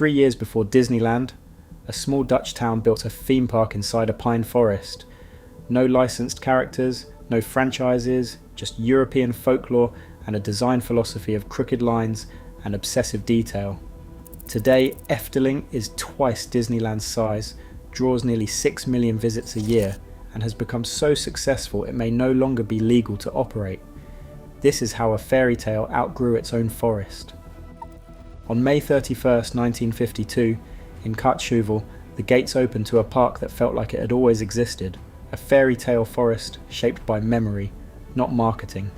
3 years before Disneyland, a small Dutch town built a theme park inside a pine forest. No licensed characters, no franchises, just European folklore and a design philosophy of crooked lines and obsessive detail. Today, Efteling is twice Disneyland's size, draws nearly 6 million visits a year, and has become so successful it may no longer be legal to operate. This is how a fairy tale outgrew its own forest. On May 31st, 1952, in Kaatsheuvel, the gates opened to a park that felt like it had always existed, a fairy tale forest shaped by memory, not marketing.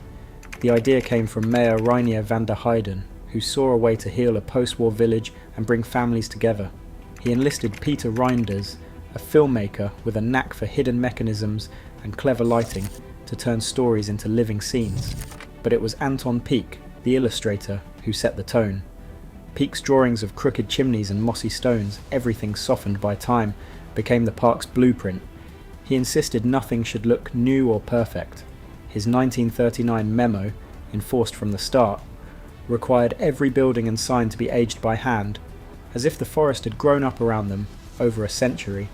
The idea came from Mayor Reinier van der Heijden, who saw a way to heal a post-war village and bring families together. He enlisted Peter Reinders, a filmmaker with a knack for hidden mechanisms and clever lighting, to turn stories into living scenes. But it was Anton Pieck, the illustrator, who set the tone. Pieck's drawings of crooked chimneys and mossy stones, everything softened by time, became the park's blueprint. He insisted nothing should look new or perfect. His 1939 memo, enforced from the start, required every building and sign to be aged by hand, as if the forest had grown up around them over a century.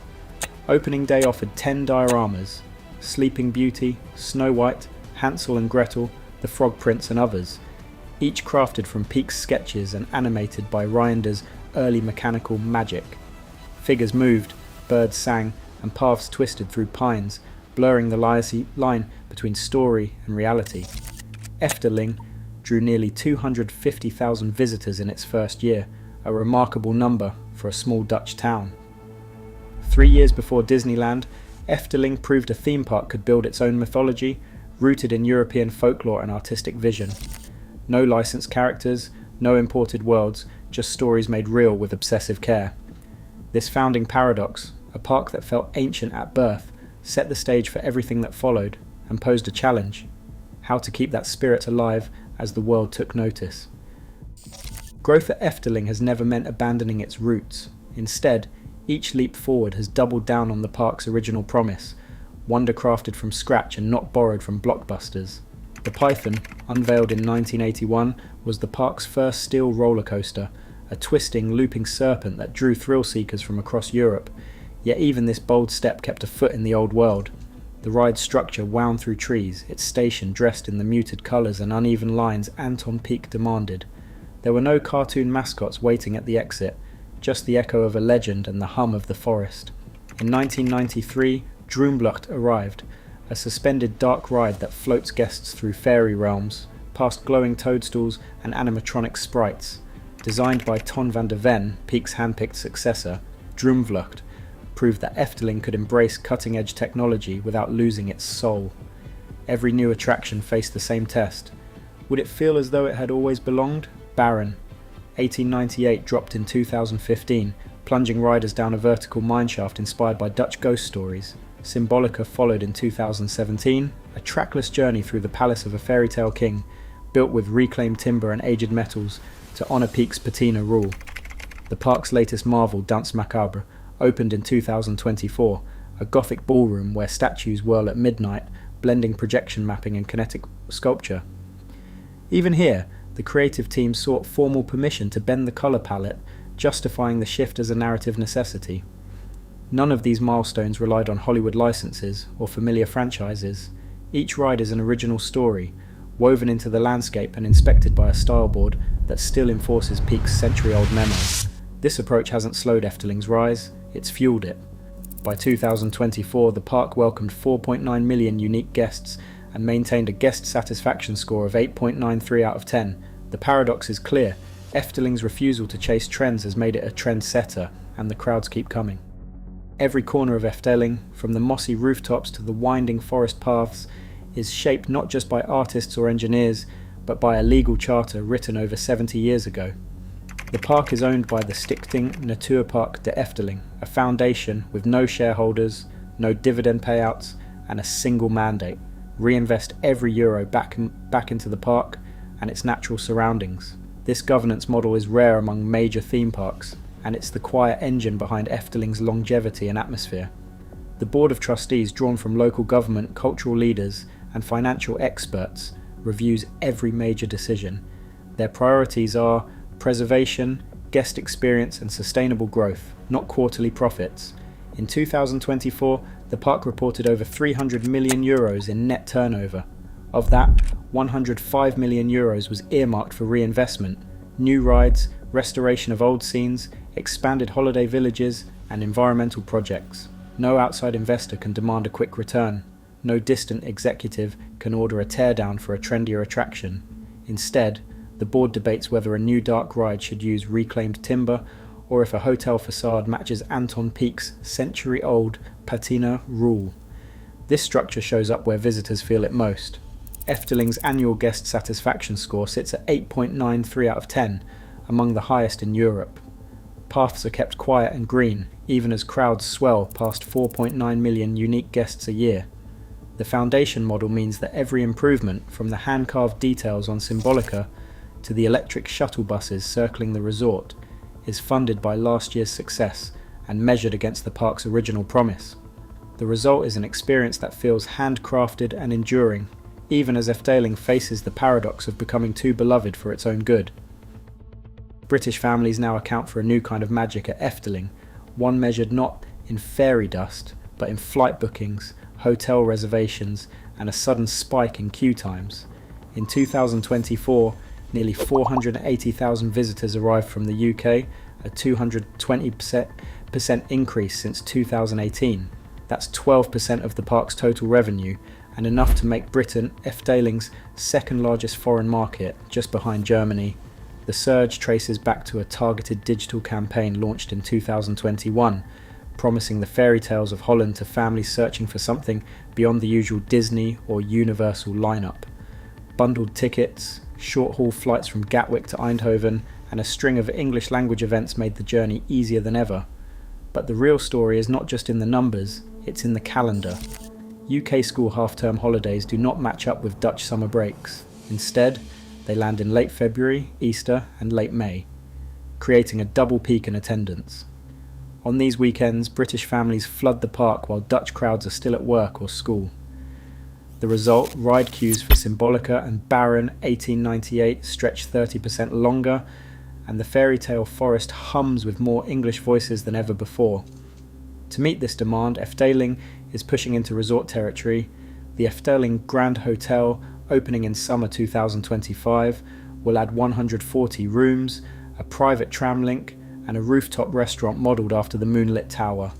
Opening day offered 10 dioramas: Sleeping Beauty, Snow White, Hansel and Gretel, The Frog Prince and others, each crafted from Pieck's sketches and animated by Reinder's early mechanical magic. Figures moved, birds sang, and paths twisted through pines, blurring the line between story and reality. Efteling drew nearly 250,000 visitors in its first year, a remarkable number for a small Dutch town. 3 years before Disneyland, Efteling proved a theme park could build its own mythology, rooted in European folklore and artistic vision. No licensed characters, no imported worlds, just stories made real with obsessive care. This founding paradox, a park that felt ancient at birth, set the stage for everything that followed, and posed a challenge: how to keep that spirit alive as the world took notice. Growth at Efteling has never meant abandoning its roots. Instead, each leap forward has doubled down on the park's original promise, wonder crafted from scratch and not borrowed from blockbusters. The Python, unveiled in 1981, was the park's first steel roller coaster, a twisting, looping serpent that drew thrill seekers from across Europe. Yet even this bold step kept a foot in the old world. The ride's structure wound through trees, its station dressed in the muted colours and uneven lines Anton Pieck demanded. There were no cartoon mascots waiting at the exit, just the echo of a legend and the hum of the forest. In 1993, Droomvlucht arrived, a suspended dark ride that floats guests through fairy realms, past glowing toadstools and animatronic sprites. Designed by Ton van der Ven, Pieck's handpicked successor, Droomvlucht proved that Efteling could embrace cutting-edge technology without losing its soul. Every new attraction faced the same test. Would it feel as though it had always belonged? Barren. 1898 dropped in 2015, plunging riders down a vertical mineshaft inspired by Dutch ghost stories. Symbolica followed in 2017, a trackless journey through the palace of a fairytale king, built with reclaimed timber and aged metals to honour Pieck's patina rule. The park's latest marvel, Danse Macabre, opened in 2024, a gothic ballroom where statues whirl at midnight, blending projection mapping and kinetic sculpture. Even here, the creative team sought formal permission to bend the colour palette, justifying the shift as a narrative necessity. None of these milestones relied on Hollywood licenses or familiar franchises. Each ride is an original story, woven into the landscape and inspected by a style board that still enforces Pieck's century-old memo. This approach hasn't slowed Efteling's rise, it's fueled it. By 2024, the park welcomed 4.9 million unique guests and maintained a guest satisfaction score of 8.93 out of 10. The paradox is clear: Efteling's refusal to chase trends has made it a trendsetter, and the crowds keep coming. Every corner of Efteling, from the mossy rooftops to the winding forest paths, is shaped not just by artists or engineers, but by a legal charter written over 70 years ago. The park is owned by the Stichting Natuurpark de Efteling, a foundation with no shareholders, no dividend payouts, and a single mandate: reinvest every euro back into the park and its natural surroundings. This governance model is rare among major theme parks, and it's the quiet engine behind Efteling's longevity and atmosphere. The Board of Trustees, drawn from local government, cultural leaders, and financial experts, reviews every major decision. Their priorities are preservation, guest experience and sustainable growth, not quarterly profits. In 2024, the park reported over €300 million in net turnover. Of that, €105 million was earmarked for reinvestment, new rides, restoration of old scenes, expanded holiday villages, and environmental projects. No outside investor can demand a quick return. No distant executive can order a teardown for a trendier attraction. Instead, the board debates whether a new dark ride should use reclaimed timber or if a hotel facade matches Anton Pieck's century-old patina rule. This structure shows up where visitors feel it most. Efteling's annual guest satisfaction score sits at 8.93 out of 10, among the highest in Europe. Paths are kept quiet and green, even as crowds swell past 4.9 million unique guests a year. The foundation model means that every improvement, from the hand-carved details on Symbolica to the electric shuttle buses circling the resort, is funded by last year's success and measured against the park's original promise. The result is an experience that feels handcrafted and enduring, even as Efteling faces the paradox of becoming too beloved for its own good. British families now account for a new kind of magic at Efteling, one measured not in fairy dust, but in flight bookings, hotel reservations, and a sudden spike in queue times. In 2024, nearly 480,000 visitors arrived from the UK, a 220% increase since 2018. That's 12% of the park's total revenue, and enough to make Britain Efteling's second largest foreign market, just behind Germany. The surge traces back to a targeted digital campaign launched in 2021, promising the fairy tales of Holland to families searching for something beyond the usual Disney or Universal lineup. Bundled tickets, short-haul flights from Gatwick to Eindhoven, and a string of English-language events made the journey easier than ever. But the real story is not just in the numbers, it's in the calendar. UK school half-term holidays do not match up with Dutch summer breaks. Instead, they land in late February, Easter, and late May, creating a double peak in attendance. On these weekends, British families flood the park while Dutch crowds are still at work or school. The result, ride queues for Symbolica and Baron 1898 stretch 30% longer, and the fairytale forest hums with more English voices than ever before. To meet this demand, Efteling is pushing into resort territory. The Efteling Grand Hotel, opening in summer 2025, will add 140 rooms, a private tram link, and a rooftop restaurant modelled after the moonlit tower.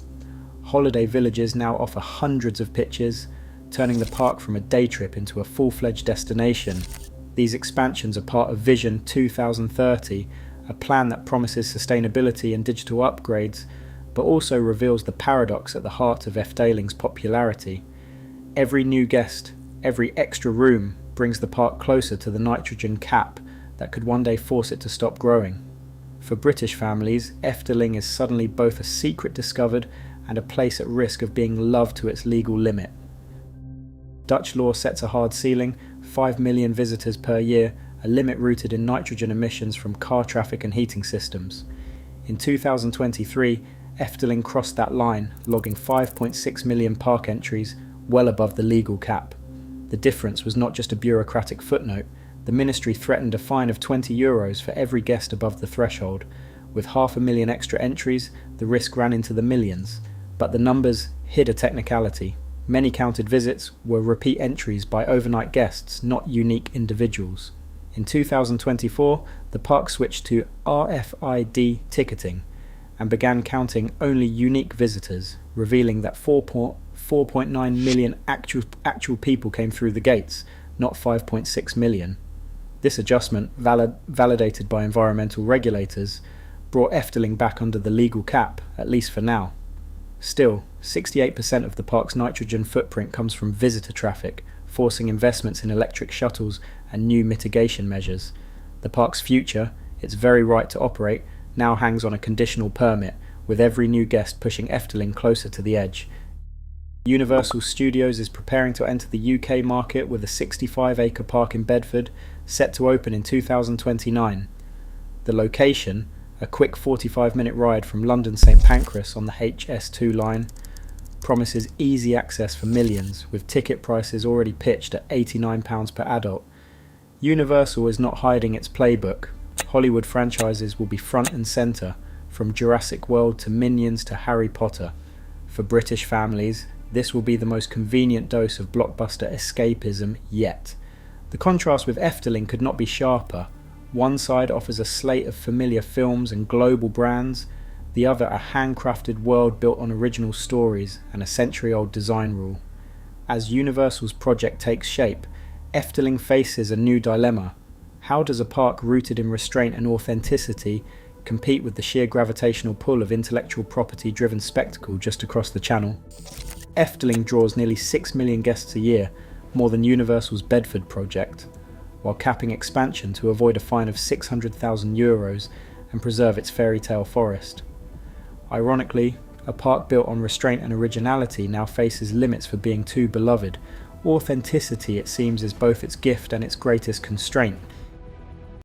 Holiday villages now offer hundreds of pitches, turning the park from a day trip into a full-fledged destination. These expansions are part of Vision 2030, a plan that promises sustainability and digital upgrades, but also reveals the paradox at the heart of Efteling's popularity. Every new guest, every extra room, brings the park closer to the nitrogen cap that could one day force it to stop growing. For British families, Efteling is suddenly both a secret discovered and a place at risk of being loved to its legal limit. Dutch law sets a hard ceiling, 5 million visitors per year, a limit rooted in nitrogen emissions from car traffic and heating systems. In 2023, Efteling crossed that line, logging 5.6 million park entries, well above the legal cap. The difference was not just a bureaucratic footnote. The ministry threatened a fine of €20 for every guest above the threshold. With 500,000 extra entries, the risk ran into the millions. But the numbers hid a technicality. Many counted visits were repeat entries by overnight guests, not unique individuals. In 2024, the park switched to RFID ticketing and began counting only unique visitors, revealing that 4.9 million actual people came through the gates, not 5.6 million. This adjustment, validated by environmental regulators, brought Efteling back under the legal cap, at least for now. Still, 68% of the park's nitrogen footprint comes from visitor traffic, forcing investments in electric shuttles and new mitigation measures. The park's future, its very right to operate, now hangs on a conditional permit, with every new guest pushing Efteling closer to the edge. Universal Studios is preparing to enter the UK market with a 65-acre park in Bedford, set to open in 2029. The location, a quick 45-minute ride from London St Pancras on the HS2 line, promises easy access for millions, with ticket prices already pitched at £89 per adult. Universal is not hiding its playbook. Hollywood franchises will be front and centre, from Jurassic World to Minions to Harry Potter. For British families, this will be the most convenient dose of blockbuster escapism yet. The contrast with Efteling could not be sharper. One side offers a slate of familiar films and global brands, the other a handcrafted world built on original stories and a century-old design rule. As Universal's project takes shape, Efteling faces a new dilemma. How does a park rooted in restraint and authenticity compete with the sheer gravitational pull of intellectual property-driven spectacle just across the channel? Efteling draws nearly 6 million guests a year, more than Universal's Bedford project, while capping expansion to avoid a fine of €600,000 and preserve its fairytale forest. Ironically, a park built on restraint and originality now faces limits for being too beloved. Authenticity, it seems, is both its gift and its greatest constraint,